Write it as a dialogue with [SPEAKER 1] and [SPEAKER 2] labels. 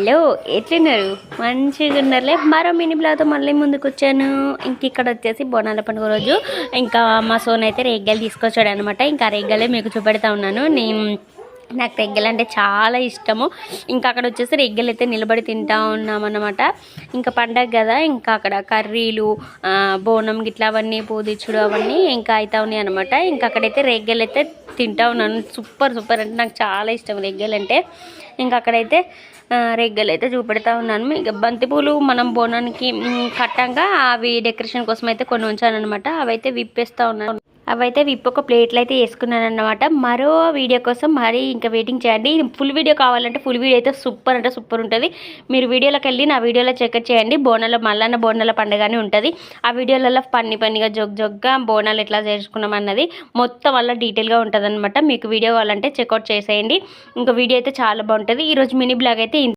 [SPEAKER 1] Hello, ఎట్లున్నారు? మంచిగా ఉన్నారులే. మరో మినీ బ్లాగ్తో మళ్ళీ ముందుకు వచ్చాను. ఇంక ఇక్కడ వచ్చేసి బోనాల పండుగ రోజు ఇంకా మా సోన్ అయితే రేగ్గాయలు తీసుకొచ్చాడు అనమాట. ఇంకా రేగ్గాయలే మీకు చూపెడతా ఉన్నాను. నాకు రెగ్గలు అంటే చాలా ఇష్టము. ఇంకా అక్కడ వచ్చేసి రెగ్గలు అయితే నిలబడి తింటా ఉన్నామన్నమాట. ఇంకా పండగ కదా, ఇంకా అక్కడ కర్రీలు, బోనం గిట్లా అవన్నీ పూదిచ్చుడు అవన్నీ ఇంకా అవుతా ఉన్నాయి అనమాట. ఇంకా అక్కడైతే రెగ్గలు అయితే తింటా ఉన్నాను. సూపర్ అంటే నాకు చాలా ఇష్టం రెగ్గలు అంటే. ఇంకా అక్కడైతే రెగ్గలు అయితే చూపెడతా ఉన్నాను. ఇక బంతిపూలు మనం బోనానికి కట్టంగా అవి డెకరేషన్ కోసం అయితే కొన్ని ఉంచాను అనమాట. అవైతే విప్పేస్తూ ఉన్నాను. అవైతే ఒక ప్లేట్లు అయితే వేసుకున్నాను అన్నమాట. మరో వీడియో కోసం మరీ ఇంకా వెయిటింగ్ చేయండి. ఫుల్ వీడియో కావాలంటే ఫుల్ వీడియో అయితే సూపర్ అంటే సూపర్ ఉంటుంది. మీరు వీడియోలోకి వెళ్ళి నా వీడియోలో చెక్ చేయండి. బోనాల మల్లన్న బోనాల పండుగనే ఉంటుంది. ఆ వీడియోలలో పన్నిగా జొగ్గా బోనాలు ఎట్లా చేసుకున్నాం అన్నది మొత్తం వల్ల డీటెయిల్గా ఉంటుంది అనమాట. మీకు వీడియో కావాలంటే చెక్అవుట్ చేసేయండి. ఇంకా వీడియో అయితే చాలా బాగుంటుంది. ఈరోజు మినీ బ్లాగ్ అయితే